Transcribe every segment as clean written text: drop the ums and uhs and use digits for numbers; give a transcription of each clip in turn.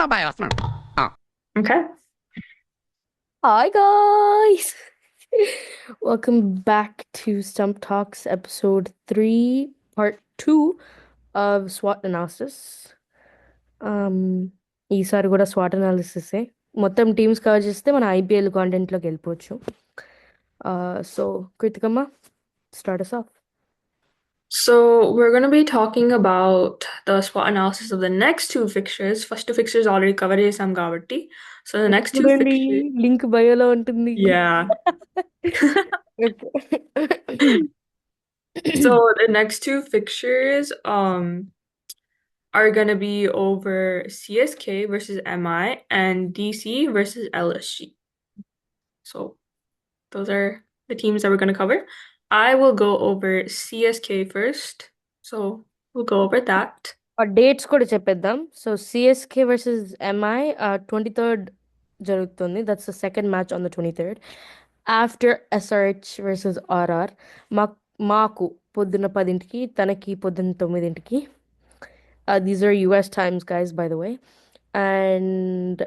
Okay. Hi guys! Welcome back to Stump Talks episode 3, part 2 of SWOT analysis. Um, ఈసారి కూడా SWOT analysis మొత్తం teams cover చేస్తే మన IPL కాంటెంట్లోకి వెళ్ళిపోవచ్చు. సో కృతికమ్మ, start us off. So we're going to be talking about the SWOT analysis of the next two fixtures. First two fixtures already covered చేసాం కాబట్టి. So the next two చూడండి, fixtures, link బయోలో ఉంటుంది. yeah. Okay. So the next two fixtures are going to be over CSK versus MI and DC versus LSG. So those are the teams that we're going to cover. I will go over CSK first. So we'll go over that. ఆ dates కూడా చెప్పేద్దాం. So CSK versus MI 23rd జరుగుతుంది. That's the second match on the 23rd. After SRH versus RR మాకు పొద్దున్న 10కి, తనకి పొద్దున్న 9కి. These are US times guys, by the way. And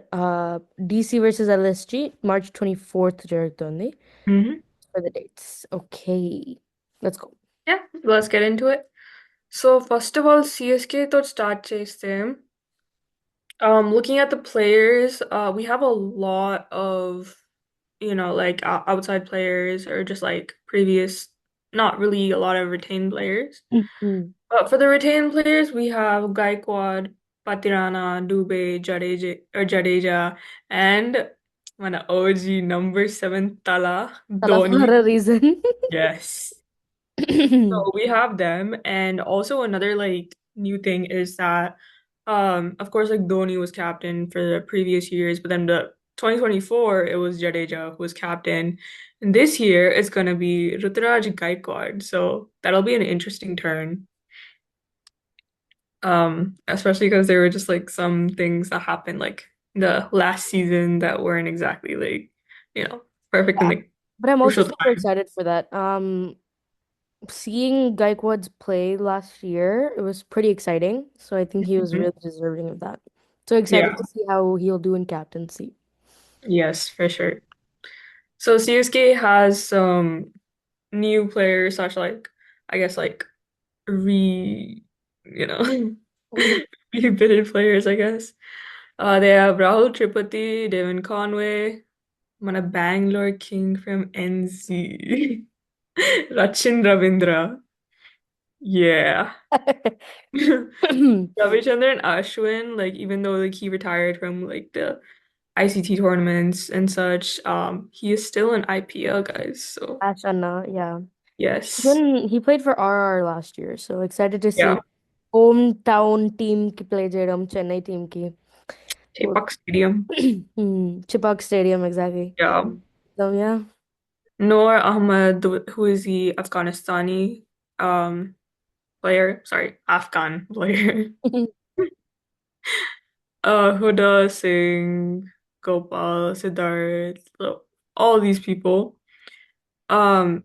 DC versus LSG March 24th జరుగుతుంది. Mhm. For the dates. Okay, let's go. Yeah, let's get into it. So first of all, CSK thought start చేస్తే, looking at the players, we have a lot of, like outside players or just like previous, not really a lot of retained players. But for the retained players, we have Gaikwad, Patirana, Dubé, Jadeja, and మన OG number 7 Tala, Tala for Dhoni. a reason. Yes. So we have them, and also another like new thing is that of course like Dhoni was captain for the previous years, but then the 2024 it was Jadeja who was captain. And this year it's gonna be Ruturaj Gaikwad. So that'll be an interesting turn. Especially because there were just like some things that happened like the last season that weren't exactly like, perfect in Yeah. the But I'm also crucial super time. excited for that. Seeing Gaikwad's play last year, it was pretty exciting. So I think he was Mhm. really deserving of that. So excited Yeah, to see how he'll do in captaincy. yes, for sure. So CSK has some new players such like I guess like you know rebooted players, I guess. They have Rahul Tripathi, Devin Conway, mana Bangalore King from NZ. Rachin Ravindra. Yeah. Ravichandran and Ashwin, like even though like he retired from like the ICT tournaments and such, he is still an IPL guys. So Ash Anna, yeah. yes. Then he played for RR last year, so excited to see Yeah. hometown team ki play చేయడం, Chennai team ki. Would- Chepak Stadium. Chipak Stadium, exactly. Yeah. So yeah. Noor Ahmed, who is the Afghanistani um player, sorry, Afghan player. Huda Singh, Gopal, Siddharth, so all these people. Um,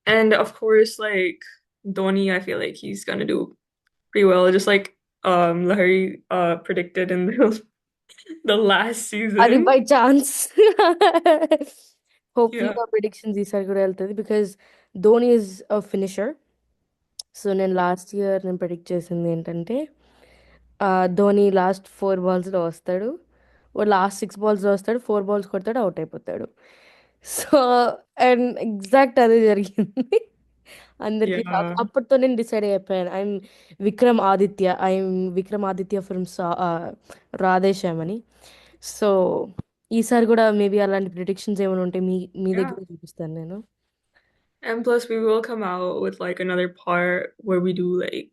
and of course, like Dhoni, I feel like he's gonna do pretty well, just like Lahiri predicted in the last అది season. By chance. Hopefully Yeah. నా predictions ఈసారి కూడా వెళ్తుంది because Dhoni is a finisher. So నేను last year నేను predict చేసింది ఏంటంటే Dhoni last 4 బాల్స్లో వస్తాడు, వాడు లాస్ట్ 6 బాల్స్లో వస్తాడు, 4 బాల్స్ కొడతాడు, అవుట్ అయిపోతాడు. సో అండ్ ఎగ్జాక్ట్ అదే జరిగింది. అందరికీ షాక్. Yeah. అప్పటితో నేను డిసైడ్ అయిపోయాను, ఐఎమ్ విక్రమ్ ఆదిత్య ఫ్రమ్ రాధేశ్యామ్ అని. సో ఈసారి కూడా మేబీ అలాంటి ప్రిడిక్షన్స్ ఏమైనా ఉంటే మీ Yeah. దగ్గర చూపిస్తాను నేను. And plus we will come out with like another part where we do like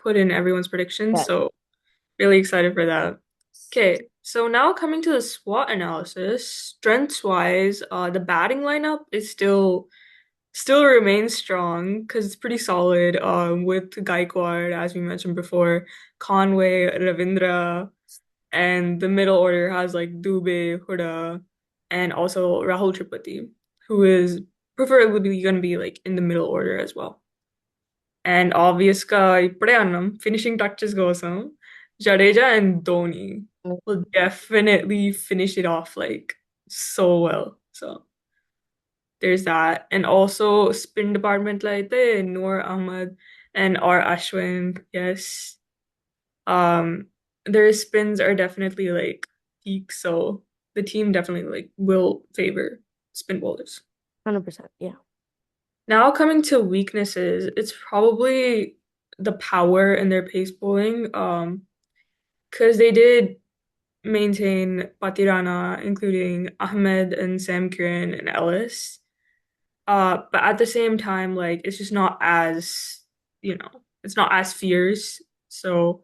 put in everyone's predictions. Yeah. So really excited for that. Okay, so now coming to the SWOT analysis, strengths wise, the batting lineup is still remains strong because it's pretty solid. With Gaikwad, as we mentioned before, Conway, Ravindra, and the middle order has like Dubé, Huda, and also Rahul Tripathi, who is preferably going to be like in the middle order as well. And obvious గా ఇప్పుడే అన్నాం finishing touches కోసం Jadeja and Dhoni will definitely finish it off like so well. So there's that. And also spin department like the Noor Ahmed and R Ashwin. Yes. Um their spins are definitely like peak, so the team definitely like will favor spin bowlers. 100%. Yeah. Now coming to weaknesses, it's probably the power in their pace bowling. Because they did maintain Patirana, including Ahmed and Sam Curran and Ellis. But at the same time, like it's just not as, it's not as fierce. So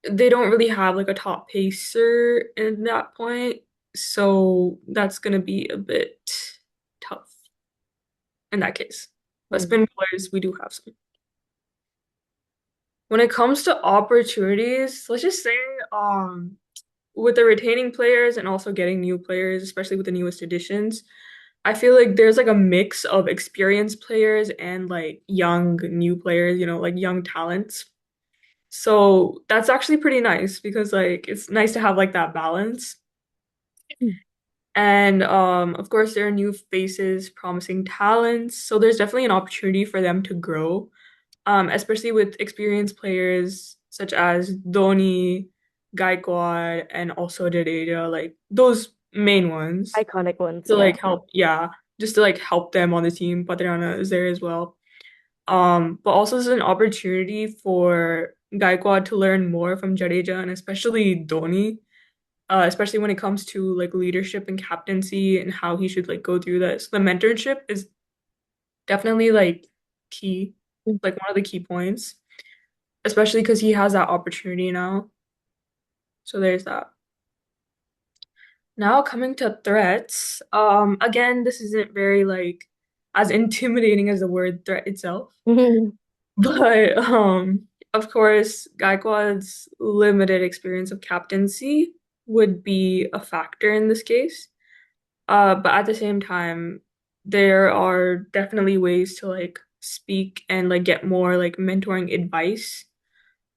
they don't really have like a top pacer in that point. So that's gonna be a bit tough in that case. But Mm. spin players, we do have some. When it comes to opportunities, let's just say, with the retaining players and also getting new players, especially with the newest additions, I feel like there's like a mix of experienced players and like young new players, like young talents. So that's actually pretty nice because like it's nice to have like that balance. And of course there are new faces, promising talents. So there's definitely an opportunity for them to grow. Especially with experienced players such as Dhoni, Gaikwad, and also Jadeja, like those main ones Iconic ones. to Yeah. like help, yeah, just to like help them on the team. Patriana is there as well. But also this is an opportunity for Gaikwad to learn more from Jadeja and especially Dhoni, especially when it comes to like leadership and captaincy and how he should like go through this. The mentorship is definitely like key, like one of the key points, especially because he has that opportunity now. So there's that. Now coming to threats, again, this isn't very like as intimidating as the word threat itself, but of course, Gaikwad's limited experience of captaincy would be a factor in this case. But at the same time, there are definitely ways to like speak and like get more like mentoring advice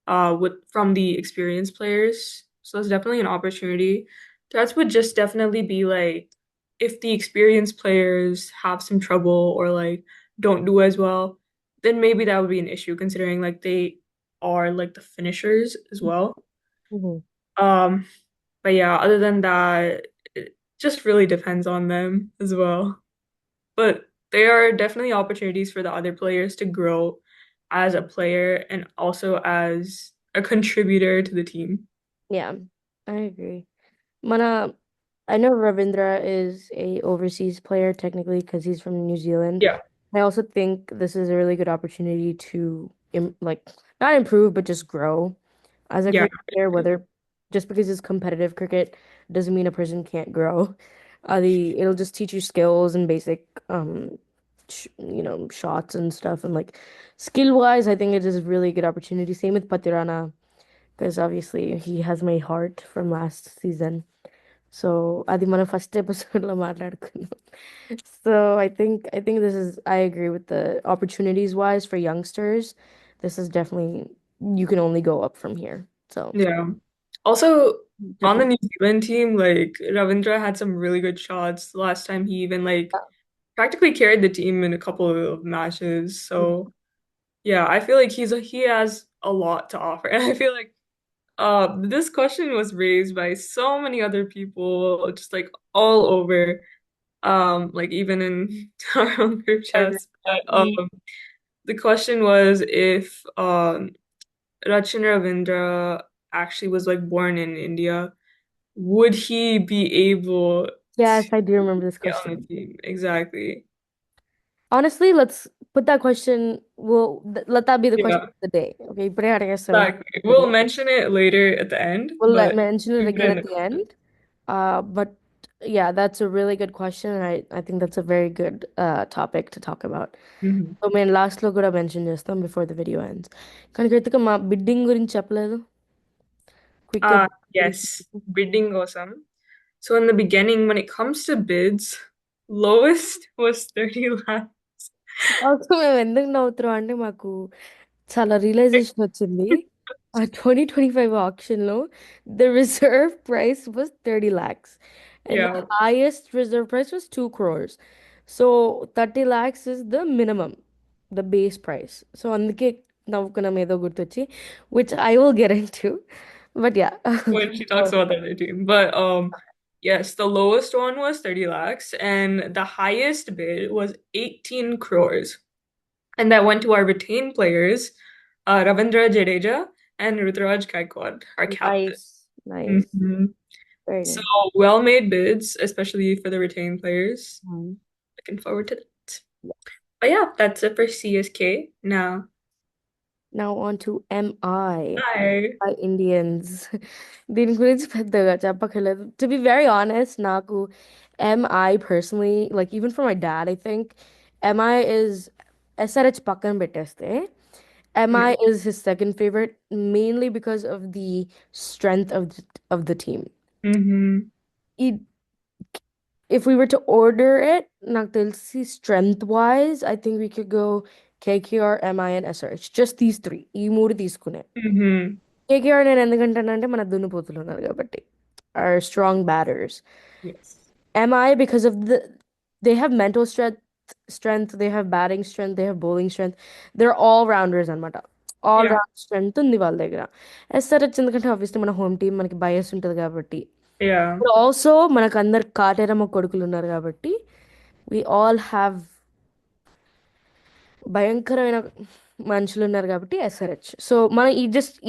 with from the experienced players. So that's definitely an opportunity. That would just definitely be like if the experienced players have some trouble or like don't do as well, then maybe that would be an issue considering like they are like the finishers as well. Mhm. Um, but yeah, other than that, it just really depends on them as well. But there are definitely opportunities for the other players to grow as a player and also as a contributor to the team. Yeah, I agree. Mana, I know Ravindra is a overseas player technically because he's from New Zealand. Yeah, I also think this is a really good opportunity to like not improve but just grow as a yeah, cricket player. Whether just because it's competitive cricket doesn't mean a person can't grow. It'll just teach you skills and basic shots and stuff and like skill wise, I think it is a really good opportunity. Same with Patirana because obviously he has my heart from last season. So అది మన first episode లో మాట్లాడుకున్నాం. So I think this is I agree with the opportunities wise for youngsters. This is definitely you can only go up from here. So yeah. Also, on the definitely. New Zealand team, like Ravindra had some really good shots last time. He even like practically carried the team in a couple of matches. So yeah, I feel like he has a lot to offer. And I feel like this question was raised by so many other people, just like all over, like even in our own group I agree. chats. But the question was if Rachin Ravindra actually was like born in India, would he be able Yes, to I do remember this get on the question. team? Exactly. Honestly, let's put that question. Let that be the question Yeah, of the day. Okay, put it as of exactly. the We'll day. mention it later at the end, We'll but mention it we put it again in at the the question. end. But yeah, that's a really good question, and I think that's a very good topic to talk about. Mhm. So మేము లాస్ట్లో కూడా mention చేస్తాం before the video ends కానీ కృతిక మా bidding గురించి చెప్పలేదు క్విక్గా గురించి Yes, bidding awesome. So in the beginning, when it comes to bids, lowest was 30 lakhs. Also మేము ఎందుకు నవ్వుతున్నాం అంటే మాకు చాలా రియలైజేషన్ వచ్చింది A 2025 auction low, the reserve price was 30 lakhs and the Yeah, highest reserve price was 2 crores. So 30 lakhs is the minimum, the base price. So అందుకే నవ్వుకున్నాం ఏదో గుర్తొచ్చి, which I will get into. But yeah. when she talks about the other team. But yes, the lowest one was 30 lakhs and the highest bid was 18 crores. And that went to our retained players, Ravindra Jadeja and Ruturaj Gaikwad, our captain. Nice, nice. hmm Very So nice. well-made bids, especially for the retained players. Mhm. Looking forward to that. But yeah, that's it for CSK. Now, Now on to MI. hi. By Indians. దీని గురించి పెద్దగా చెప్పక్కర్లేదు. To be very honest, నాకు MI personally, like even for my dad, I think MI is SRH పక్కన పెట్టేస్తే MI is his second favorite, mainly because of the strength of the team. Mm-hmm. It, if we were to order it, నాకు తెలిసి strength wise, I think we could go KKR, MI, and SRH. Just these three. ఈ మూడు తీసుకునే. Mm-hmm. KKR నేను ఎందుకంటానంటే మన దున్నుపోతులు ఉన్నారు కాబట్టి are strong batters. Yes. MI because of they have mental strength, they have batting strength, they have bowling strength. They're all rounders అన్నమాట. All Yeah. Round strength ఉంది వాళ్ళ దగ్గర. ఎస్ఆర్హెచ్ ఎందుకంటే ఆబ్వియస్లీ మన హోమ్ టీం మనకి బయస్ ఉంటుంది కాబట్టి. Yeah. But also మనకు అందరు కాటేరమ్మ కొడుకులు ఉన్నారు కాబట్టి we all have భయంకరమైన మనుషులు ఉన్నారు కాబట్టి ఎస్ఆర్హెచ్. సో మనం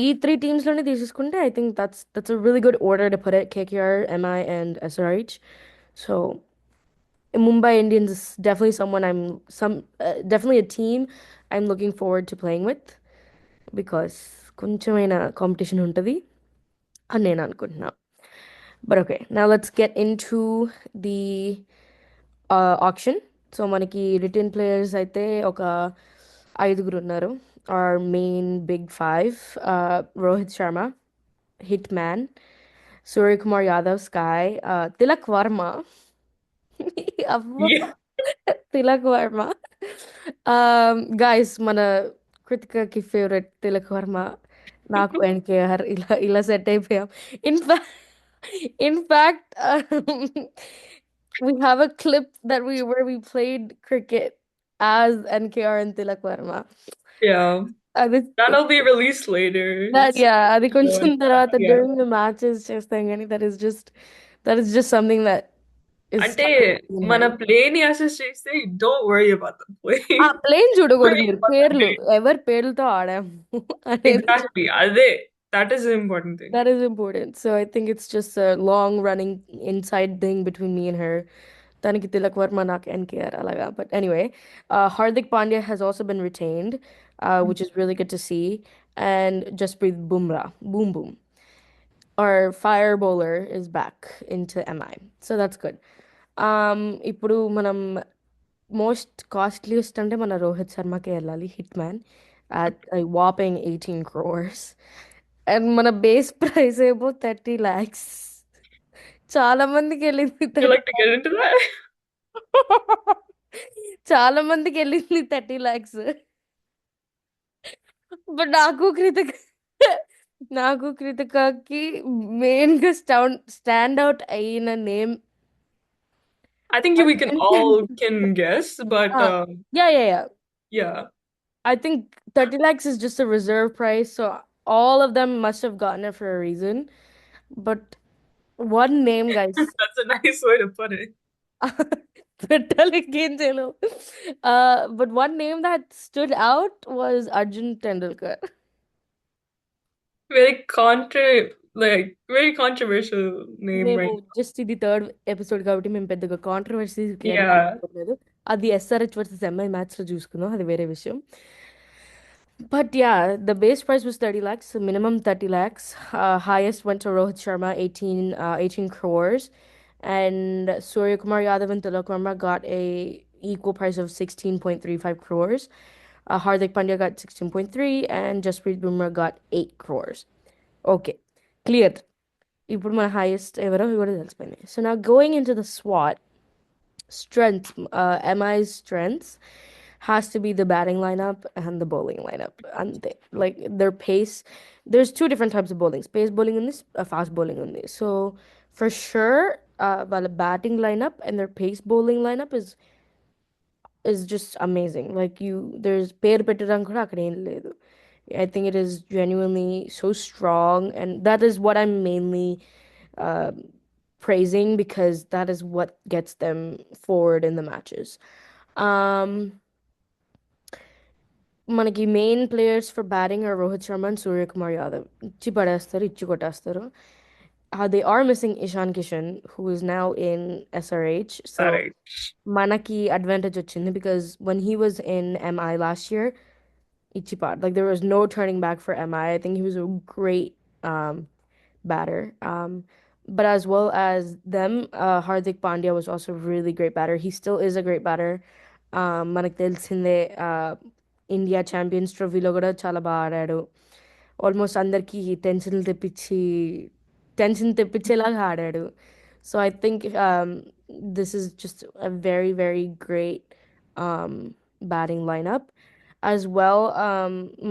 ఈ త్రీ టీమ్స్ లోనే తీసేసుకుంటే I think that's a really good order to put it KKR, MI and SRH. So Mumbai Indians is definitely definitely a team I'm looking forward to playing with because కొంచెమైనా competition ఉంటుంది అని నేను అనుకుంటున్నా. But okay, now let's get into the auction. So మనకి return players అయితే ఒక ఐదుగురు ఉన్నారు. Our main big five, Rohit Sharma, Hitman, Surya Kumar Yadav, Sky, Tilak Varma. అవ్వ, Yeah. తిలక్ వర్మ. గైస్ మన కృతికకి ఫేవరెట్ తిలక్ వర్మ. నాకు ఎన్కేఆర్ ఇలా ఇలా సెట్ అయిపోయాం. In fact in fact we have a clip that we played cricket as NKR and Tilak Verma. Yeah. అది That'll be released later. It's అది కొంచెం తర్వాత yeah. during the matches చేస్తాం కానీ that is just something that is అంటే stuck in my మన head. ప్లేని assess చేస్తే don't worry about the play. ఆ ప్లేన్ చూడకూడదు Worry మీరు, about the పేర్లు name. ఎవరి పేర్లతో ఆడాము అనేది. Exactly. అదే. That is the important thing. That is important. So I think it's just a long running inside thing between me and her. Taniki Tilak Verma nak NKR alaga. But anyway, Hardik Pandya has also been retained, which is really good to see. And Jasprit Bumrah, boom boom. Our fire bowler is back into MI. So that's good. ఇప్పుడు మనం most costliest అంటే మన రోహిత్ శర్మకే వెళ్ళాలి, hit man at a whopping 18 crores. And మన base price ఏమో 30 lakhs. చాలా మందికి వెళ్ళింది You 30. like to get into that? చాలా మందికి వెళ్ళింది 30 lakhs. బట్ నాకు కృతికకి మెయిన్ గా స్టాండ్ అవుట్ అయిన name. I think we can all can guess, but yeah yeah yeah yeah, I think 30 lakhs is just a reserve price, so all of them must have gotten it for a reason. But one name, guys. that's a nice way to put it. పెట్టాలి చేయలేం. But one name that stood out was Arjun Tendulkar. Very controversial name మేము right just ఇది third episode కాబట్టి మేము పెద్దగా కాంట్రవర్సీకి now. Enter Yeah. అవ్వలేదు. అది SRH versus MI match లో చూసుకుందాం, అది వేరే విషయం. But yeah, the base price was 30 lakhs, minimum 30 lakhs. Highest went to Rohit Sharma, 18 crores. And Surya Kumar Yadav and Tilak Verma got a equal price of 16.35 crores. Hardik Pandya got 16.3 and Jasprit Bumrah got 8 crores. Okay, clear. ఇప్పుడు మన highest ఎవరో కూడా తెలిసిపోయింది. So now going into the SWOT, strength, MI's strengths. has to be the batting lineup and the bowling lineup. And they, like their pace, there's two different types of bowling. Pace bowling and this, fast bowling on this. So for sure, well, the batting lineup and their pace bowling lineup is just amazing. Like you, there's pair పెట్టడం కూడా అక్కడ ఏం లేదు. I think it is genuinely so strong, and that is what I'm mainly um praising because that is what gets them forward in the matches. Um, మనకి main players for batting are Rohit Sharma and Suryakumar Yadav. ఇచ్చి పడేస్తారు, ఇచ్చి కొట్టేస్తారు. They are missing Ishan Kishan, who is now in SRH. So Sorry. మనకి advantage వచ్చింది because when he was in MI last year, Ichipad. Like there was no turning back for MI. I think he was a great batter. But as well as them, Hardik Pandya was also a really great batter. He still is a great batter. మనకు తెలిసిందే India champions ట్రోఫీలో కూడా చాలా బాగా ఆడాడు. Almost అందరికీ tension తెప్పించేలాగా ఆడాడు. So I think this is just a very very great batting lineup. As well,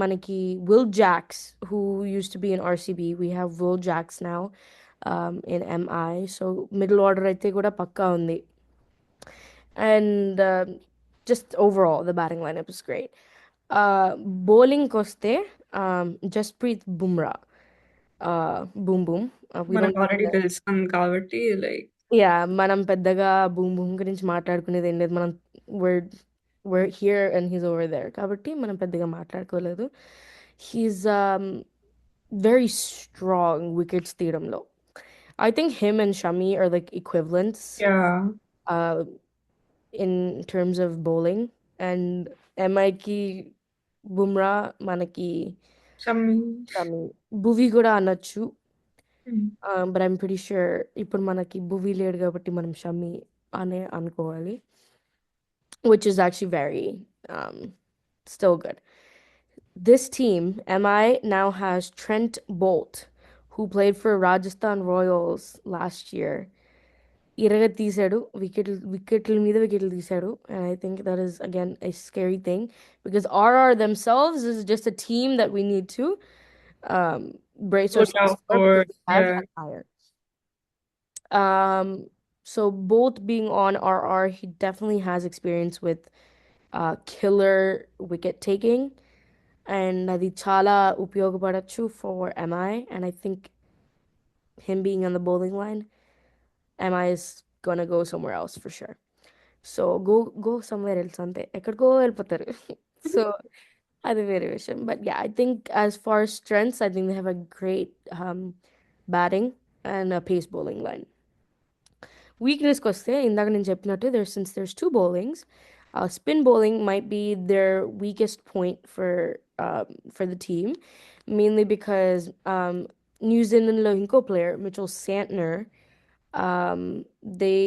మనకి Will Jacks, who used to be in RCB. We have Will Jacks now in MI. So middle order అయితే కూడా పక్కా ఉంది. And just overall, the batting lineup is great. Bowling koste, Jasprit Bumrah. Boom boom. We don't మనకు already తెలుసు కాబట్టి like yeah మనం పెద్దగా boom boom గురించి మాట్లాడుకునేది ఏం లేదు. మనం we're we're here and he's over there. కాబట్టి మనం పెద్దగా మాట్లాడుకోలేదు. He's very strong wickets తీయడంలో. I think him and Shami are like equivalents yeah uh in terms of bowling. And MIకి బుమ్రా, మనకి షమ్మి షమి. భువి కూడా అనొచ్చు. But I'm pretty sure ఇప్పుడు మనకి భువి లేడు కాబట్టి మనం షమి అనే అనుకోవాలి. Which is actually very still good. This team, MI, now has Trent Bolt, who played for Rajasthan Royals last year. ఇరగ తీసాడు, వికెట్ల మీద వికెట్లు తీసాడు. And I think that is again a scary thing because RR themselves is just a team that we need to um brace look ourselves out for for because they have yeah Antara. So both being on RR, he definitely has experience with killer wicket taking, and అది చాలా ఉపయోగపడచ్చు for MI. And I think him being on the bowling line, MI is gonna go somewhere else for sure. So go somewhere else అంతే, ఎక్కడికో వెళ్ళిపోతారు. So అది వేరే విషయం. But yeah, I think as far as strengths, I think they have a great batting and a pace bowling line. Weakness koste, ఇందాక నేను చెప్పినట్టు, since there's two bowlings, spin bowling might be their weakest point for the team, mainly because New Zealand లో ఇంకో player, Mitchell Santner, um, they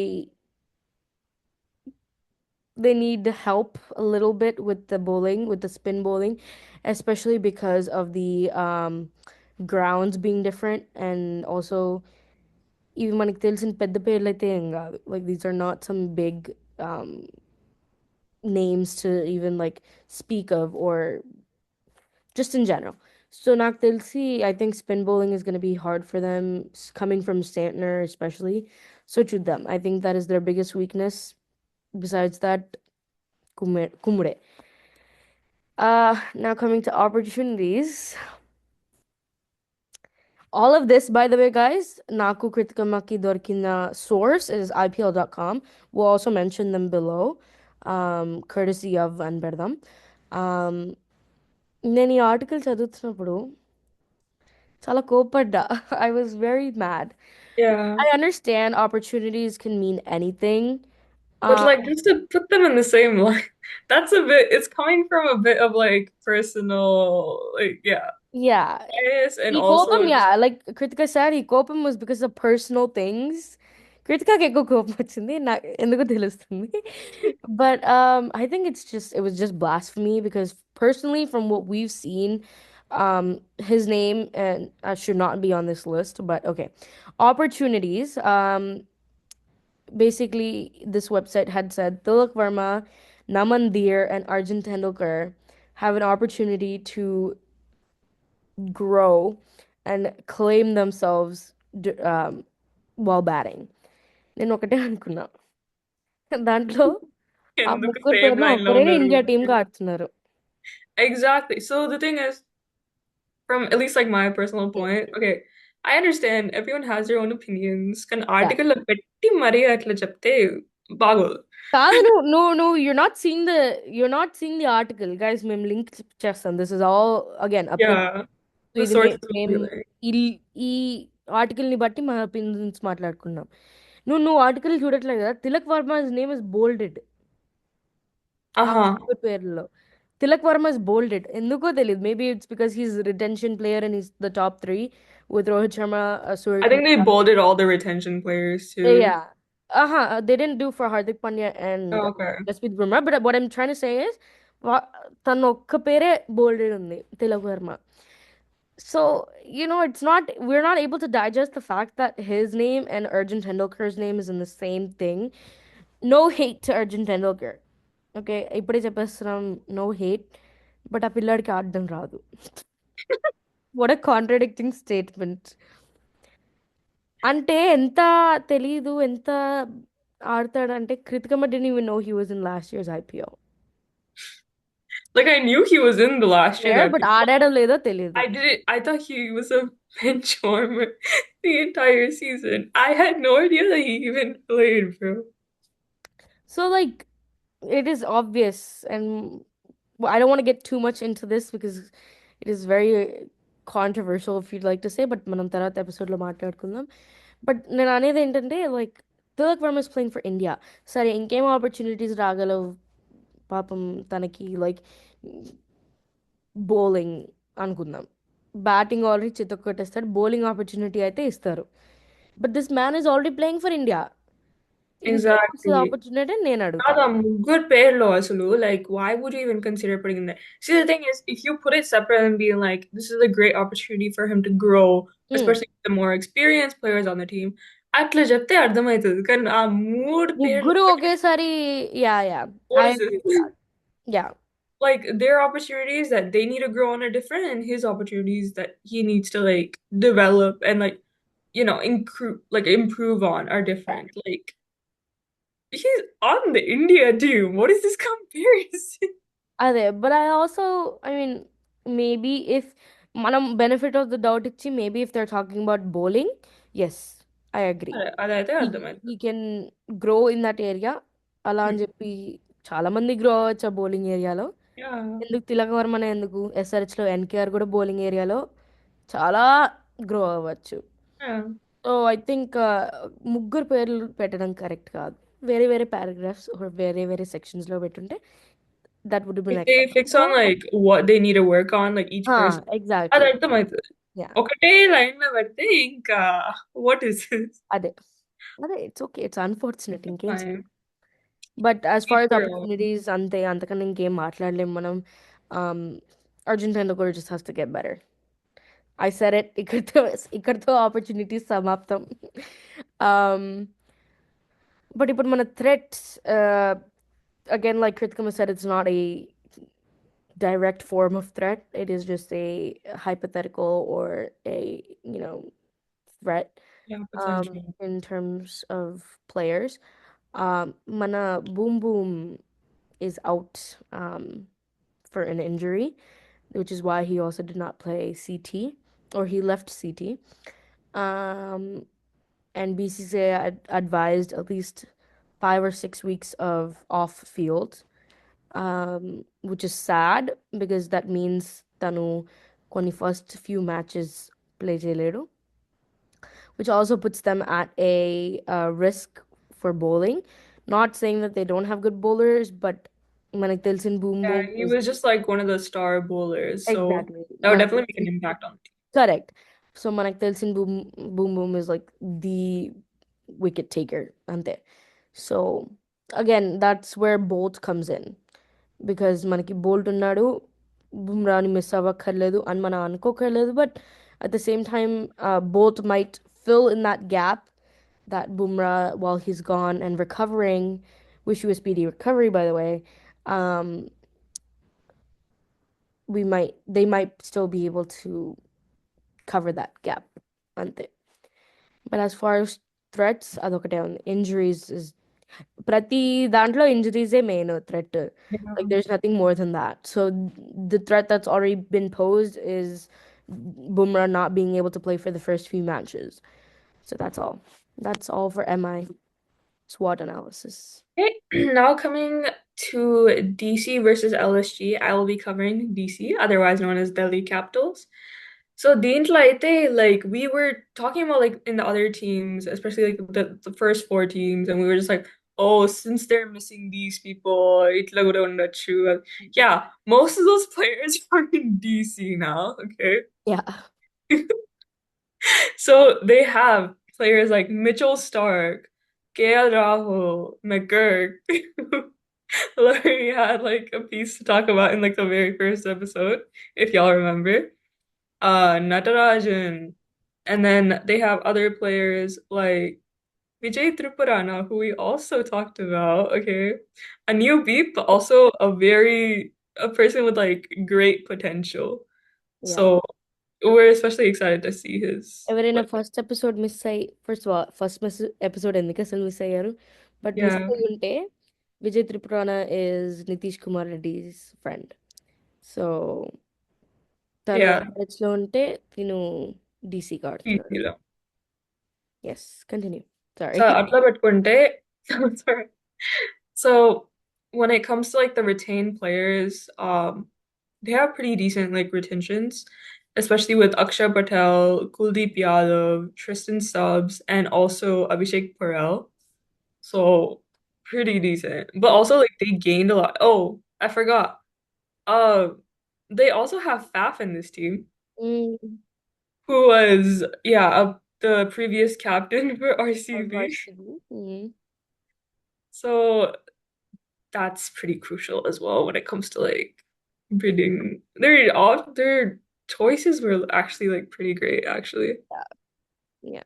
they need help a little bit with the bowling, with the spin bowling, especially because of the grounds being different. And also even మనకి తెలిసిన పెద్ద పేర్లు అయితే ఏం కాదు. Like these are not some big um names to even like speak of, or just in general. So నాకు తెలిసి I think spin bowling is going to be hard for them, coming from Santner especially. So to them, I think that is their biggest weakness. Besides that, kumure. Now coming to opportunities. All of this, by the way, guys, Naku Kritikamaki Dorkina source is IPL.com. We'll also mention them below, courtesy of Anberdam. నేను ఈ article చదువుతున్నప్పుడు చాలా కోపడ్డా. I was very mad. yeah I understand opportunities can mean anything. but Uh, like just to put them in the same line that's a bit it's coming from a bit of like personal like yeah yeah. bias and ఈ కోపం, also just yeah, like Kritika said, ఈ కోపం was because of personal things. Kritikaకి ఎక్కువ కోపం వచ్చింది, నాకు ఎందుకో తెలుస్తుంది. But I think it was just blasphemy because personally, from what we've seen, his name and should not be on this list. But okay, opportunities. basically this website had said Tilak Verma, Naman Dheer, and Arjun Tendulkar have an opportunity to grow and claim themselves while batting. నేను ఒకటే అనుకున్నా దాంట్లో ఆ ఎందుకు ముగ్గురు same పేర్లు line లో ఒక్కరే ఉన్నారు? ఇండియా టీంకి ఆడుతున్నారు. Exactly. So the thing is, from at least like my personal point, okay, I understand everyone has their own opinions. Can Yeah. article పెట్టి మరీ అట్లా చెప్తే బాగోదు. కాదు నువ్వు you're not seeing the article guys మేము లింక్ చేస్తాం this is all again opinion. Yeah, so the ఇది sources will మేము be like, ఈ ఈ ఆర్టికల్ ని బట్టి మా ఒపీనియన్స్ మాట్లాడుకున్నాం. నువ్వు ఆర్టికల్ చూడట్లేదు కదా, Tilak Varma name is bolded ఆ uh-huh. ముగ్గురు పేర్లలో. తిలక్ వర్మ ఇస్ బోల్డెడ్ ఎందుకో తెలియదు, maybe it's because he's retention player and is the top three with Rohit Sharma, I think they Suryakumar. bolded all the retention players too. Yeah. They didn't do for Hardik Pandya and Oh, okay. Jasprit Bumrah, but what I'm trying to say is తను ఒక్క పేరే bolded ఉంది Tilak Varma. So, it's not, we're not able to digest the fact that his name and Arjun Tendulkar's name is in the same thing. No hate to Arjun Tendulkar. Okay, ఇప్పుడే చెప్పేస్తున్నాం, no hate. But ఆ పిల్లాడికి ఆడడం రాదు. What a contradicting statement. అంటే ఎంత తెలీదు, ఎంత ఆడతాడంటే కృతికమ్మ didn't even know he was in last year's IPL. Like I knew he was in the last year's There, but IPL. ఆడాడో లేదో తెలీదు. I didn't. I thought he was a bench warmer the entire season. I had no idea that he even played, bro. So like it is obvious, and well, I don't want to get too much into this because it is very controversial if you'd like to say, but మనం తర్వాత ఎపిసోడ్లో మాట్లాడుకుందాం. But నేను అనేది ఏంటంటే like Tilak Varma is playing for India. సరే ఇంకేం opportunities రాగలవు పాపం తనకి, లైక్ బౌలింగ్ అనుకుందాం. బ్యాటింగ్ ఆల్రెడీ చితక్కొట్టేస్తాడు, బౌలింగ్ ఆపర్చునిటీ అయితే ఇస్తారు. But this man is already playing for India. ఇంకేం వస్తుంది Exactly. ఆపర్చునిటీ అని నేను అడుగుతా. Not a good pair law, Sulu. Like, why would you even consider putting him there? See, the thing is, if you put it separate and being like, this is a great opportunity for him to grow, especially with the more experienced players on the team, అట్లా చెప్తే అర్థమవుతుంది. కానీ ఆ మూడు పేర్లు ముగ్గురు ఒకేసారి, yeah yeah what I is agree this? With that. Yeah. Like their opportunities that they need to grow on are different, and his opportunities that he needs to like develop and like improve on are different. Like he's on the India team. What is this comparison? అదే, but I also I mean maybe if మనం benefit of the doubt ఇచ్చి maybe if they're talking about bowling, yes I agree అదైతే he అర్థమైంది. Can grow in that area. అలా అని చెప్పి చాలా మంది గ్రో అవ్వచ్చు ఆ బౌలింగ్ ఏరియాలో. Yeah, ఎందుకు తిలక్ వర్మనే ఎందుకు, ఎస్ఆర్హెచ్లో ఎన్కేఆర్ కూడా బౌలింగ్ ఏరియాలో చాలా గ్రో అవ్వచ్చు. yeah. సో ఐ థింక్ ముగ్గురు పేర్లు పెట్టడం కరెక్ట్ కాదు. వేరే వేరే పారాగ్రాఫ్స్ వేరే వేరే సెక్షన్స్లో పెట్టుంటే that would been If they acceptable. fix on like what they need to work on, like each person, అది ఎగ్జాక్ట్లీ. అర్థమవుతుంది. యా. ఒకటే లైన్ లో పెడితే ఇంకా what is this? అదే అదే ఇట్స్ ఓకే, ఇట్స్ అన్ఫార్చునేట్, ఇంకేం. Fine. But as far Each as their own. Opportunities అంతే, అంతకన్నా ఇంకేం మాట్లాడలేం మనం. Arjun Tendulkar just has to get better. I said it. ఇక్కడితో ఆపర్చునిటీస్ సమాప్తం. బట్ ఇప్పుడు మన threats, again, like Kritikama said, it's not a direct form of threat. It is just a hypothetical or a, threat Yeah, potentially. in terms of players. Mana Boom Boom is out for an injury, which is why he also did not play CT, or he left CT. Um, and BCCI advised at least 5 or 6 weeks of off field, which is sad because that means tanu కొన్ని first few matches play చేయలేడు, which also puts them at a risk for bowling. Not saying that they don't have good bowlers, but మనకి తెలిసిన Boom Yeah, Boom he is was just like one of the star bowlers, so exactly that would మనకి definitely make an తెలిసిన impact on the team. correct. So మనకి తెలిసిన Boom Boom is like the wicket taker అంతే. So again, that's where Bolt comes in. Because మనకి Bolt ఉన్నాడు, బుమ్రాని miss అవ్వక్కర్లేదు అని మనం అనుకోకర్లేదు. But at the same time both might fill in that gap that Bumrah, while he's gone and recovering, wish you a speedy recovery, by the way, um, they might still be able to cover that gap. Ante. But as far as threats, అదొకటే ఉంది. Injuries is ప్రతి దాంట్లో injuries A main threat. Like Yeah. there's nothing more than that. So the threat that's already been posed is Bumrah not being able to play for the first few matches. So that's all. That's all for MI SWOT analysis. Okay, now coming to DC versus LSG, I will be covering DC, otherwise known as Delhi Capitals. So దీంట్లో అయితే like we were talking about like in the other teams, especially like the first four teams, and we were just like, oh, since they're missing these people, ఇట్లా కూడా ఉండొచ్చు. Yeah, most of those players are in DC now, okay? Yeah. So they have players like Mitchell Stark, Gail Rahul, McGurk. Larry had like a piece to talk about in like the very first episode, if y'all remember. Natarajan. And then they have other players like Vijay Tripurana, who we also talked about, okay? A new beep, but also a person with like great potential. Yeah. So we're especially excited to see his ఎవరైనా what first episode miss అయ్యి first of all first episode ఎందుకు అసలు miss అయ్యారు but miss yeah. అయ్యి ఉంటే Vijay Tripurana is Nitish Kumar Reddy's friend so తను Yeah. Encourage లో ఉంటే తిను డీసీకి ఆడుతున్నాడు Easy. Yes continue sorry So అట్లా పెట్టుకుంటే sorry. So when it comes to like the retained players, they have pretty decent like retentions, especially with Akshay Patel, Kuldeep Yadav, Tristan Stubbs, and also Abhishek Parel. So pretty decent. But also like they gained a lot. Oh, I forgot. Uh, they also have Faf in this team, who was the previous captain for RCB. So that's pretty crucial as well when it comes to like bidding. Their choices were actually like pretty great actually. Yeah,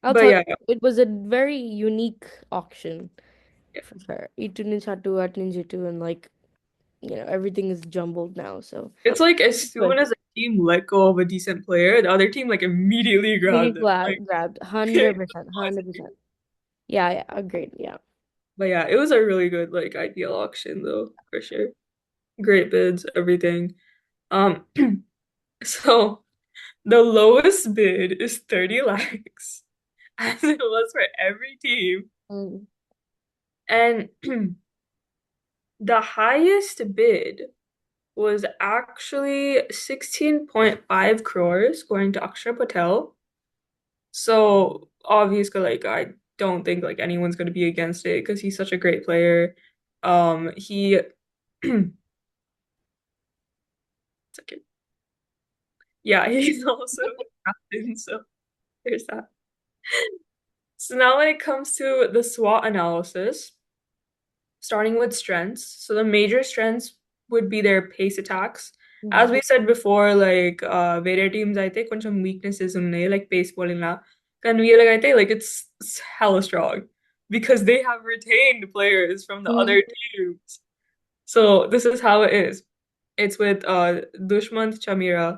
I'll But tell yeah, you, it was a very unique auction yeah. for sure. ఇటు నుంచి అటు నుంచి ఇటు and like everything is jumbled now so It's like as it's good. soon as a team let go of a decent player, the other team like immediately Really grabbed them. Like grabbed it 100%, was 100%. Yeah, yeah, agreed. Yeah. but yeah, it was a really good like ideal auction though, for sure. Great bids, everything. Um so the lowest bid is 30 lakhs, as it was for every team. Mm. And the highest bid was actually 16.5 crores going to Akshay Patel. So obviously, like I don't think like anyone's gonna be against it because he's such a great player. He it's okay. Yeah, he's also captain, so there's that. So now when it comes to the SWOT analysis, starting with strengths. So the major strengths would be their pace attacks. As Mhm. we said before, like వేరే teams అయితే కొంచెం weaknesses ఉన్నాయి like pace bowling లా. కానీ వీళ్ళకైతే like it's hella strong because they have retained players from the other Mhm. teams. So this is how it is. It's with Dushmant Chamira,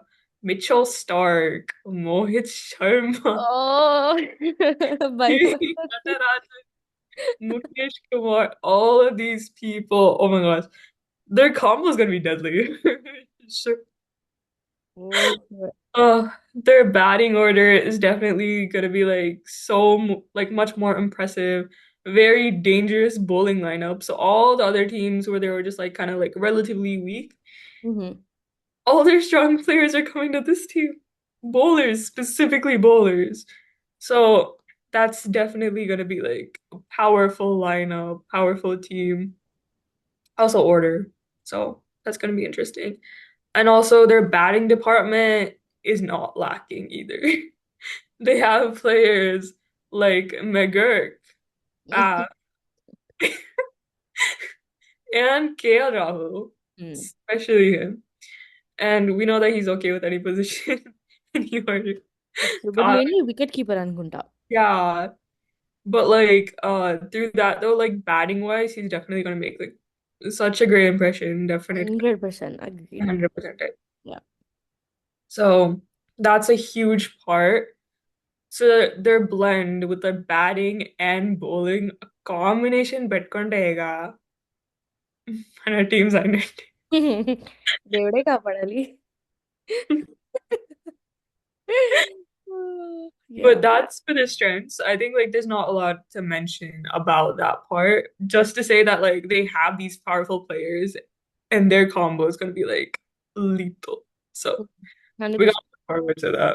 Mitchell Stark, Mohit Sharma, Oh, by Mukesh Kumar, all of these people. Oh my gosh. Their combo is gonna be deadly. Sure. Their batting order is definitely gonna be like like much more impressive. Very dangerous bowling lineup. So all the other teams where they were just like kind of like relatively weak, Mhm. all their strong players are coming to this team. Bowlers, specifically bowlers. So that's definitely gonna be like a powerful lineup, powerful team. Also order. So that's gonna be interesting. And also their batting department is not lacking either. They have players like McGurk, ah, and KL Rahul, Mm. especially him. And we know that he's okay with any position in the order. That's true. But God, mainly wicket keeper అనుకుంటా. yeah. But like through that though, like batting wise, he's definitely gonna make like such a great impression, definitely 100% agreed. 100%. Yeah. So that's a huge part. So their blend with their batting and bowling, a combination పెట్టుకుంటే మన teams అన్నిటి. దేవుడే కాపాడాలి. But Yeah. that's for the strengths. I think like there's not a lot to mention about that part. Just to say that like they have these powerful players and their combo is gonna be like lethal. So we got 100%. to look forward to that.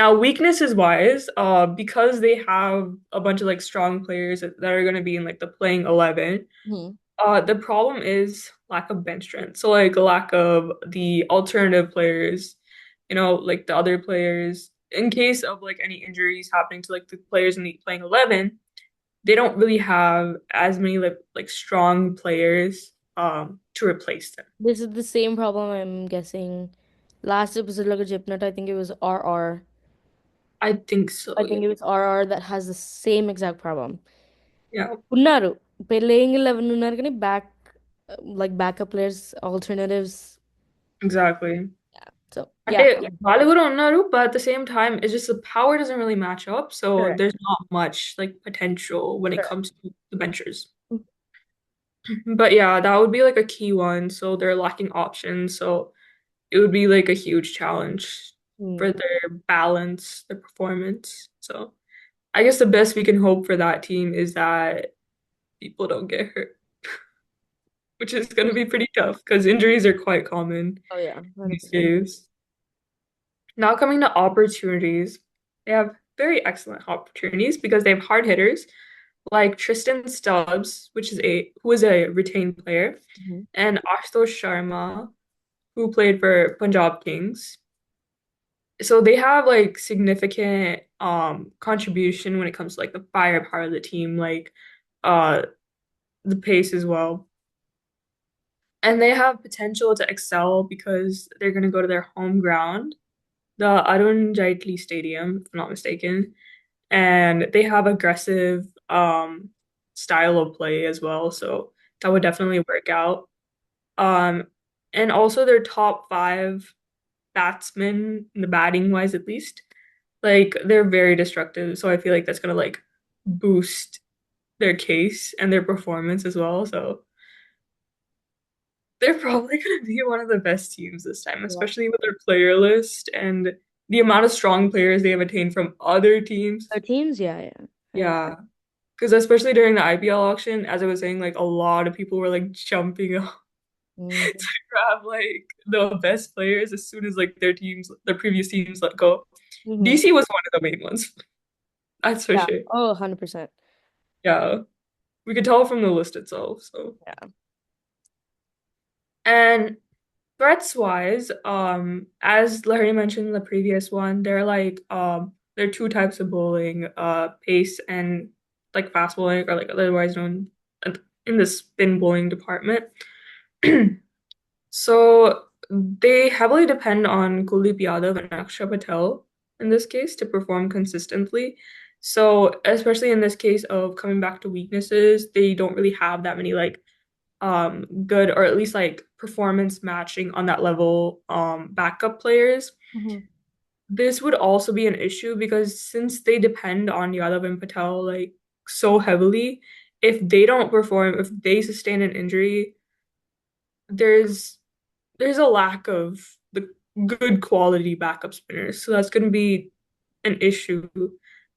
Now, weaknesses wise, because they have a bunch of like strong players that are gonna be in like the playing 11, Mhm. the problem is lack of bench strength. So like a lack of the alternative players, like the other players, in case of like any injuries happening to like the players in the playing 11, they don't really have as many like strong players to replace them. This is the same problem I'm guessing. Last episode, like Jipnut, I think it was RR. I think so, I yeah. think it was RR that has the same exact problem. Yeah, ఉన్నారు playing 11 ఉన్నారు కానీ backup players alternatives exactly. So అంటే yeah వాళ్ళు కూడా ఉన్నారు, but at the same time, it's just the power doesn't really match up, so correct there's not much like potential when it correct comes to the benchers. But yeah, that would be like a key one. So they're lacking options. So it would be like a huge challenge Mm. for their balance, their performance. So I guess the best we can hope for that team is that people don't get hurt, which is going to be pretty tough because injuries are quite common Oh yeah these 100%. days. Now coming to opportunities, they have very excellent opportunities because they have hard hitters like Tristan Stubbs, who is a retained player, Mhm. and Ashutosh Sharma, who played for Punjab Kings. So they have like significant contribution when it comes to like the fire part of the team, like uh the pace as well. And they have potential to excel because they're gonna go to their home ground, the Arun Jaitley Stadium, if I'm not mistaken. And they have aggressive style of play as well, so that would definitely work out. Um and also their top five batsmen in the batting wise at least. Like they're very destructive, so I feel like that's gonna like boost their case and their performance as well. So they're probably gonna be one of the best teams this time, Yeah. especially with their player list and the amount of strong players they have attained from other teams. Our teams, yeah. I agree. Yeah, because especially during the IPL auction, as I was saying, like a lot of people were like jumping up to Mhm. grab like the best players as soon as like their previous teams let go. Mhm. DC was one of the main ones. That's for Yeah. sure. Oh, 100%. Yeah, we could tell from the list itself. So, Yeah. and threats wise, as Larry mentioned in the previous one, there are two types of bowling, pace and like fast bowling, or like otherwise known in the spin bowling department. So they heavily depend on Kuldeep Yadav and Akshay Patel in this case to perform consistently. So especially in this case of coming back to weaknesses, they don't really have that many like good or at least like performance matching on that level backup players. Mhm. This would also be an issue because since they depend on Yadav and Patel like so heavily, if they don't perform, if they sustain an injury, there's there's a lack of the good quality backup spinners. So that's going to be an issue,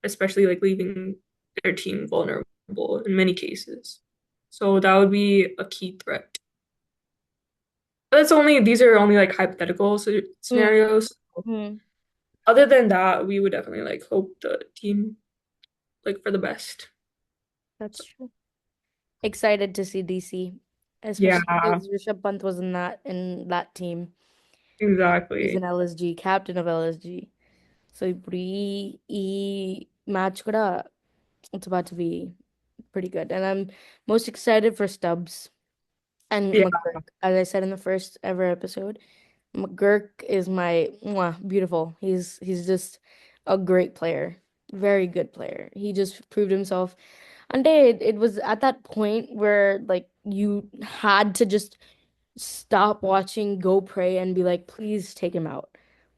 especially like leaving their team vulnerable in many cases. So that would be a key threat. These are only like hypothetical Mm. scenarios. Mhm. Other than that, we would definitely like hope the team like for the best. That's So, true. Excited to see DC, yeah, especially because Rishabh Pant was in that team. He's exactly. an LSG, captain of LSG. So ఇప్పుడు ఈ match కూడా it's about to be pretty good. And I'm most excited for Stubbs and Yeah, McGurk. As I said in the first ever episode, McGurk is my mwah, beautiful. He's just a great player. Very good player. He just proved himself. And it was at that point where like you had to just stop watching, go pray, and be like, please take him out.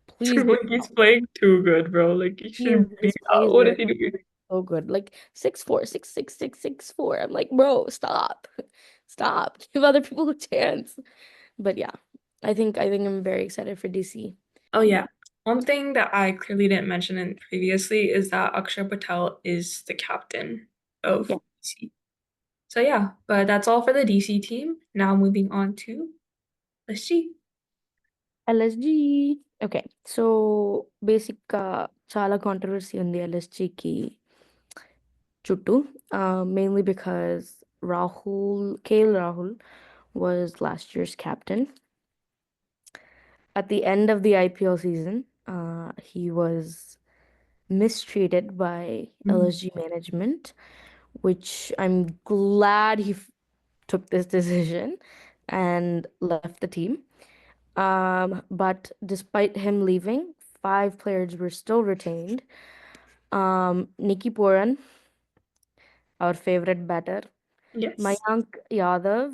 Please Like take him he's out. playing too good, bro. Like he shouldn't be His out. plays What is are he doing? so good. Like 6'4", 6'6", 6'4". I'm like, bro, stop. Stop. Give other people a chance. But yeah, I think I'm very excited for DC. Oh yeah. One thing that I clearly didn't mention in previously is that Akshay Patel is the captain of Yeah. DC. So yeah, but that's all for the DC team. Now moving on to the SG. LSG. Okay. So basic చాలా controversy ఉంది LSGకి చుట్టూ. Mainly because Rahul was last year's captain. At the end of the IPL season, he was mistreated by Mm. LSG management, which I'm glad took this decision and left the team. But despite him leaving, five players were still retained. Nikki Puran, our favorite batter, Yes. Mayank Yadav,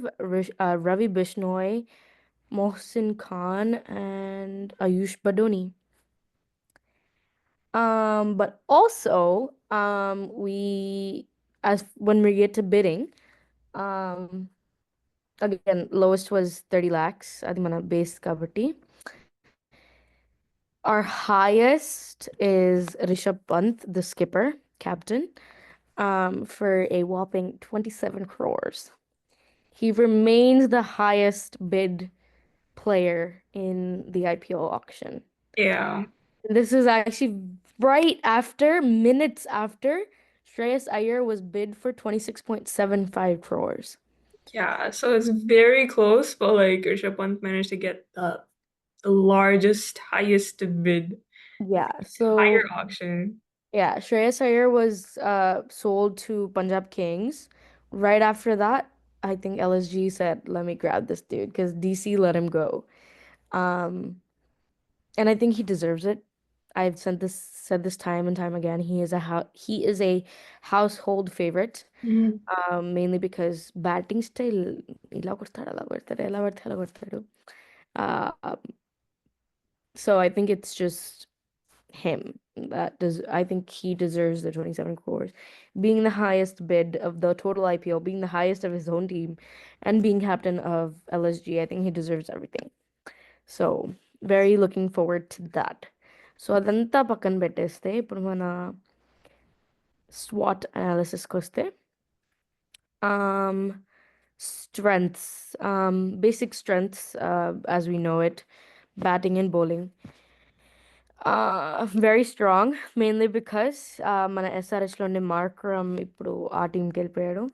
Ravi Bishnoi, Mohsin Khan, and Ayush Badoni. But also, we as when we get to bidding, um, again, lowest was 30 lakhs. Adi mana base kabatti. Our highest is Rishabh Pant, the skipper, captain, for a whopping 27 crores. He remains the highest bid player in the IPO auction. Yeah. This is actually right after, minutes after, Shreyas Iyer was bid for 26.75 crores. Yeah. So it's very close, but like Rishabh Pant managed to get the largest, highest bid, Yeah, higher so auction. yeah, Shreyas Iyer was sold to Punjab Kings. Right after that, I think LSG said, "Let me grab this dude," because DC let him go. Um, and I think he deserves it. I've said this time and time again. He is a household favorite. Mhm. Mainly because batting style ఇలా కొడతాడు అలా కొడతాడు ఎలా పడితే అలా కొడతాడు. Uh, so I think it's just him that does. I think he deserves the 27 crores, being the highest bid of the total IPO, being the highest of his own team, and being captain of LSG. I think he deserves everything. So very looking forward to that. So అదంతా పక్కన పెట్టేస్తే ఇప్పుడు మన SWOT analysis వస్తే um strengths, basic strengths, as we know it, batting and bowling. Very strong, mainly because మన SRH లోని Markram ఇప్పుడు ఆ టీంకి వెళ్ళిపోయాడు.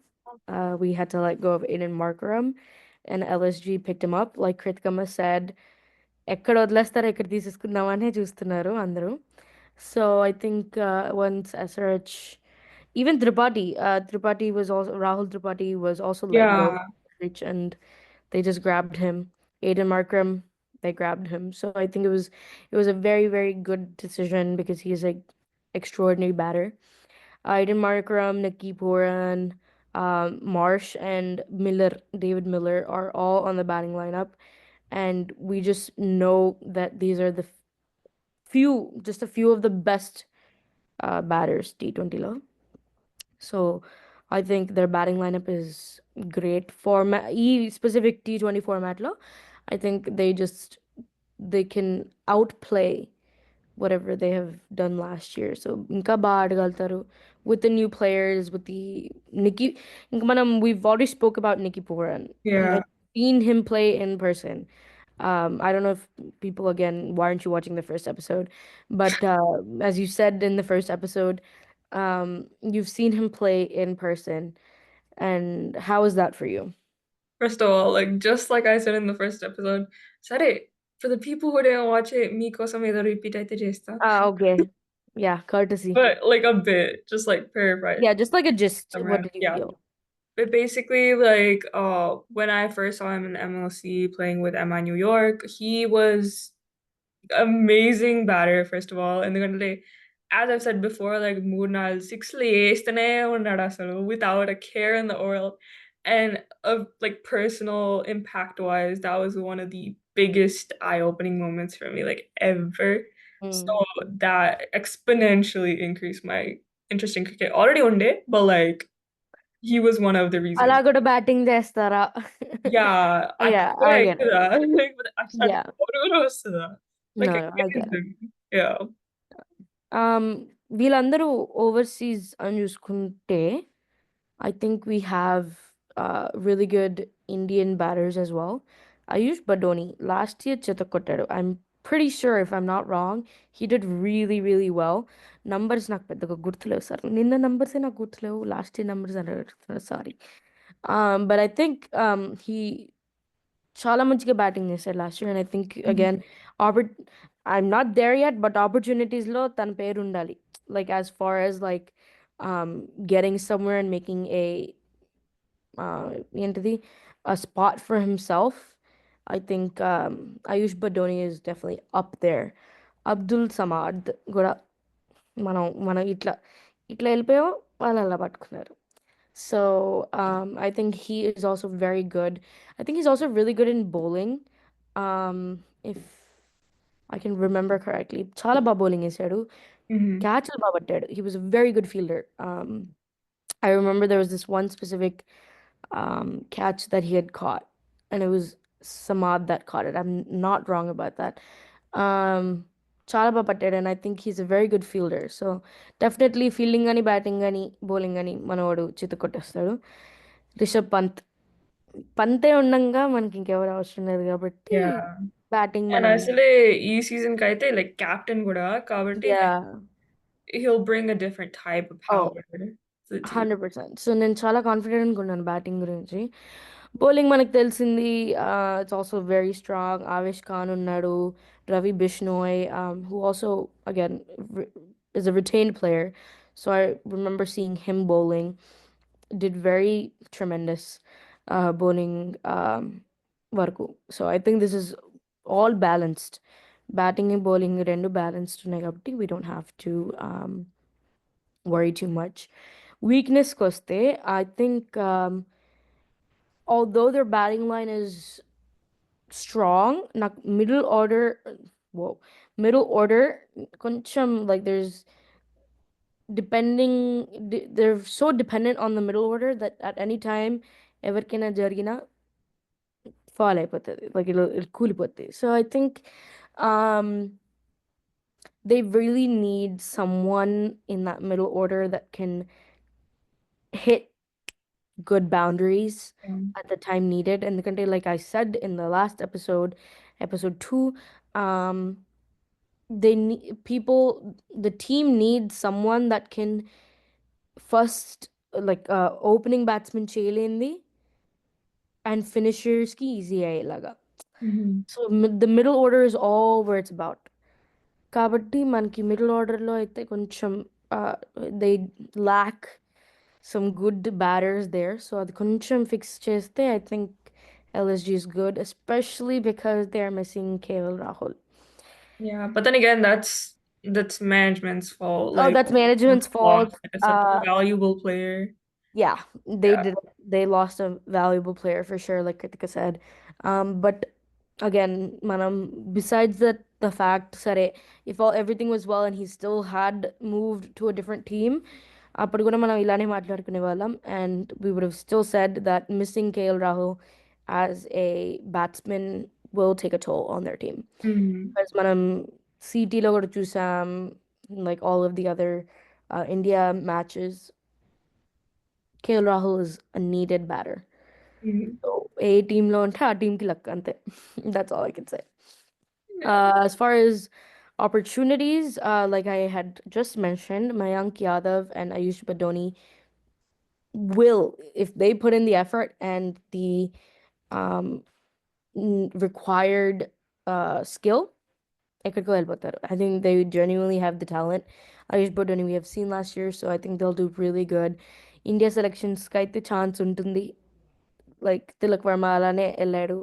We had to let go of Aiden Markram, and LSG picked him up. Like Kritikama said, ఎక్కడ వదిలేస్తారో ఎక్కడ తీసేసుకుందామనే చూస్తున్నారు అందరూ. So I think once SRH, even Tripathi was also Rahul Tripathi was also let go of Yeah. reach, and they just grabbed him. Aiden Markram, they grabbed him. So I think it was a very, very good decision because he is a extraordinary batter. Aiden Markram, Nikki Puran, Marsh, and David Miller are all on the batting lineup, and we just know that these are just a few of the best batters T20 lo. So I think their batting lineup is great format. Specific T20 format lo. I think they can outplay whatever they have done last year. So ఇంకా బాగా ఆడగలుగుతారు with the new players, with the Nikki. ఇంకా we've already spoke about Nikki Puran. Yeah. I've seen him play in person. I don't know if people, again, why aren't you watching the first episode? But as you said in the first episode, you've seen him play in person, and how is that for you? First of all, like just like I said in the first episode, sorry, for the people who didn't watch it, మీకోసం ఏదో repeat అయితే చేస్తా. Ah, okay. Yeah, courtesy. But like a bit, just like paraphrase. Yeah, just like a gist. What Summarize. did you Yeah. feel? But basically, like, when I first saw him in MLC playing with Emma New York, he was amazing batter, first of all. And they're gonna say, as I've said before, like మూడు నాలుగు సిక్స్లు వేస్తూనే ఉన్నాడు అసలు without a care in the world. And of like personal impact wise, that was one of the biggest eye-opening moments for me, like ever. So Mm. that exponentially increased my interest in cricket. Already one day, but like he was one of the అలా reasons. కూడా batting చేస్తారా? Yeah, Yeah, అట్లా I get it. ఎక్కుదా like అట్లాంటి Yeah. Power కూడా వస్తుందా? Like No, no, I get it. amazing. Yeah. Um, వీళ్ళందరూ overseas అని చూసుకుంటే I think we have really good Indian batters as well. Ayush Badoni last year Chitakottaru. I'm pretty sure if I'm not wrong, he did really really well. Numbers నాకు పెద్దగా గుర్తులేవు sir. నిన్న numbers నాకు గుర్తులేవు. Last year numbers అని అడుగుతున్నారు. Sorry. But I think he చాలా మంచిగా బ్యాటింగ్ చేశాడు last year. And I think again ఆపర్ I'm not there yet but ఆపర్చునిటీస్లో తన పేరు ఉండాలి. Like as far as like getting somewhere and making a ఏంటిది a spot for himself. I think Ayush Badoni is definitely up there. Abdul Samad కూడా మనం ఇట్లా ఇట్లా వెళ్ళిపోయాం వాళ్ళు అలా పట్టుకున్నారు. So I think he is also very good. I think he's also really good in bowling. If I can remember correctly. చాలా బాగా bowling వేసాడు. Mhm. క్యాచ్లు బాగా పట్టాడు. He was a very good fielder. I remember there was this one specific catch that he had caught, and it was Samad that caught it. I'm not wrong about that. Um, చాలా బాగా పట్టాడు, and I think he's a very good fielder. So definitely fielding కానీ batting కానీ bowling కానీ మనవాడు చిత్త కొట్టేస్తాడు. రిషబ్ పంత్ పంతే ఉండంగా మనకి ఇంకెవరు అవసరం లేదు కాబట్టి Yeah. బ్యాటింగ్ And మనం అసలే ఈ సీజన్ కి అయితే లైక్ కెప్టెన్ కూడా కాబట్టి yeah like he'll bring a different type of ఓ power to the team. 100%. So నేను చాలా కాన్ఫిడెంట్గా ఉన్నాను బ్యాటింగ్ గురించి. బౌలింగ్ మనకు తెలిసింది. It's also very strong. Avesh Khan ఉన్నాడు. Ravi Bishnoi who also again is a retained player. So I remember seeing him bowling. Did very tremendous bowling వరకు. So I think this is all balanced. Batting and bowling రెండు balanced ఉన్నాయి కాబట్టి we don't have to worry too much. Weakness koste, I think although their batting line is strong, nak middle order, whoa, middle order, koncham like there's they're so dependent on the middle order that at any time ఎవరికైనా జరిగినా fall అయిపోతది. Like it'll కూలిపోద్ది. So I think um they really need someone in that middle order that can hit good boundaries Um, at the time needed. And the country, like I said in the last episode, episode two, they need people, the team needs someone that can first like opening batsman చేయలేంది and finishers కి easy అయ్యేలాగా. mhm. So the middle order is all where it's about. కాబట్టి మనకి middle ఆర్డర్లో అయితే కొంచెం they lakh some good batters there. So అది కొంచెం fix చేస్తే I think LSG is good, especially because they are missing KL Rahul. Yeah, but then again, that's management's fault. Oh, Like that's management's lost fault. like, such a valuable player. Yeah, they Yeah. did. They lost a valuable player for sure, like Kritika said. But again, manam, besides that, the fact, sare, if everything was well and he still had moved to a different team, అప్పుడు కూడా మనం ఇలానే మాట్లాడుకునే వాళ్ళం and we would have still said that missing KL Rahul as a batsman will take a toll on their team. Mhm. Because మనం CT లో కూడా చూసాం, like all of the other India matches, KL Rahul is a needed batter. Mhm. So ఏ టీంలో ఉంటే ఆ టీంకి luck అంతే. That's all I can say. Yeah. As far as opportunities, like I had just mentioned, Mayank Yadav and Ayush Badoni will, if they put in the effort and the um, required skill, ఎక్కడికో వెళ్ళిపోతారు. I think they genuinely have the talent. Ayush Badoni we have seen last year, so I think they'll do really good. India selections కి అయితే chance ఉంటుంది. Like Tilak Varma అలానే వెళ్ళాడు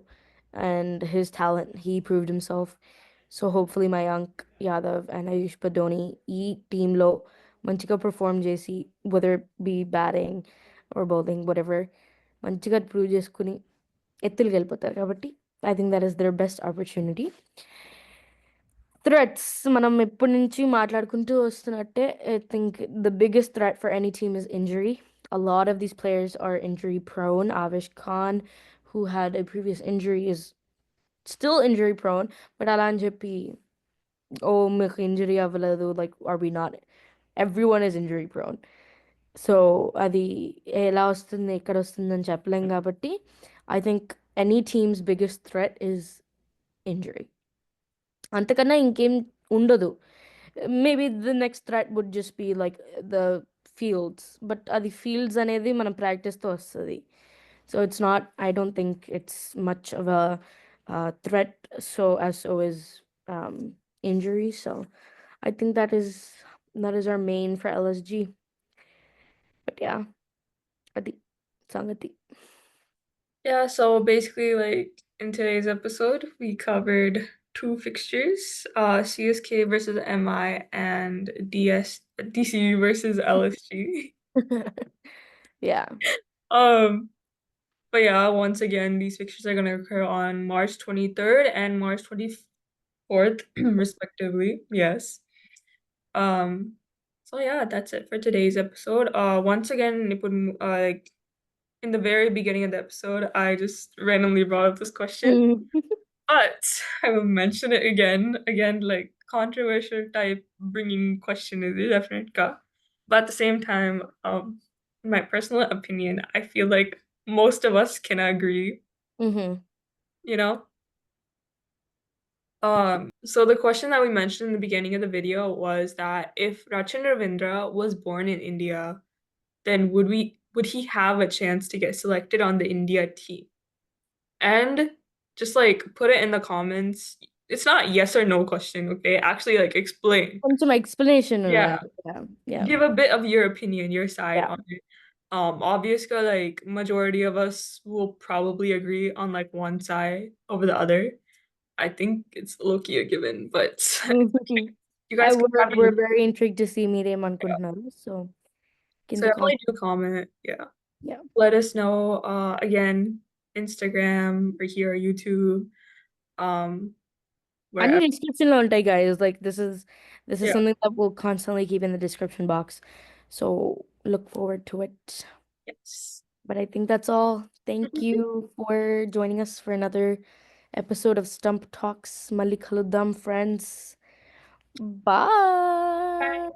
and his talent, he proved himself. So hopefully Mayank Yadav and Ayush Badoni ఈ టీంలో మంచిగా perform చేసి whether be batting or bowling whatever మంచిగా ప్రూవ్ చేసుకుని ఎత్తులు వెళ్ళిపోతారు కాబట్టి I think that is the best opportunity. Threats మనం ఎప్పటి నుంచి మాట్లాడుకుంటూ వస్తున్నట్టే I think the biggest threat for any team is injury. A lot of these players are injury prone. Avish Khan, who had a previous injury, is still injury prone. But అలా అని చెప్పి ఓ మీకు injury అవ్వలేదు like are we not, everyone is injury prone. So అది ఎలా వస్తుంది ఎక్కడ వస్తుంది అని చెప్పలేం కాబట్టి I think any teams biggest threat is injury. అంతకన్నా ఇంకేం ఉండదు. Maybe the next threat would just be like the fields, but అది ఫీల్డ్స్ అనేది మనం ప్రాక్టీస్తో వస్తుంది. So it's not, I don't think it's much of a threat so as so is injury. So I think that is our main for LSG. But yeah, adi sangati. Yeah, so basically, like in today's episode, we covered two fixtures, CSK versus MI and DC versus LSG. Yeah. Um, but yeah, once again, these fixtures are gonna occur on March 23rd and March 24th, respectively. Yes. Um, so yeah, that's it for today's episode. Once again, like in the very beginning of the episode, I just randomly brought up this question. Mm. But I will mention it again. Again, like controversial type bringing question is definite ka. But at the same time, in my personal opinion, I feel like most of us can agree, Mm-hmm. you know? So the question that we mentioned in the beginning of the video was that if Rachin Ravindra was born in India, then would he have a chance to get selected on the India team? And just like put it in the comments. It's not yes or no question, okay? Actually, like explain. కొంచెం explanation Yeah, ఉండాలి. Yeah. Yeah. give a bit of your opinion, your side Yeah. on it. Obviously, like majority of us will probably agree on like one side over the other. I think it's low-key a given, but you I guys can we're, comment. we're very intrigued to see మీరేం అనుకుంటున్నారు. So So కింద definitely comment. do comment. Yeah. Yeah. Let us know. Again, Instagram or here, YouTube, um, అన్ని wherever. description లో ఉంటాయి guys. Like this is Yeah. something that we'll constantly keep in the description box. So look forward to it. Yes. But I think that's all. Thank you for joining us for another episode of Stump Talks. Malik Haludam, friends. Bye.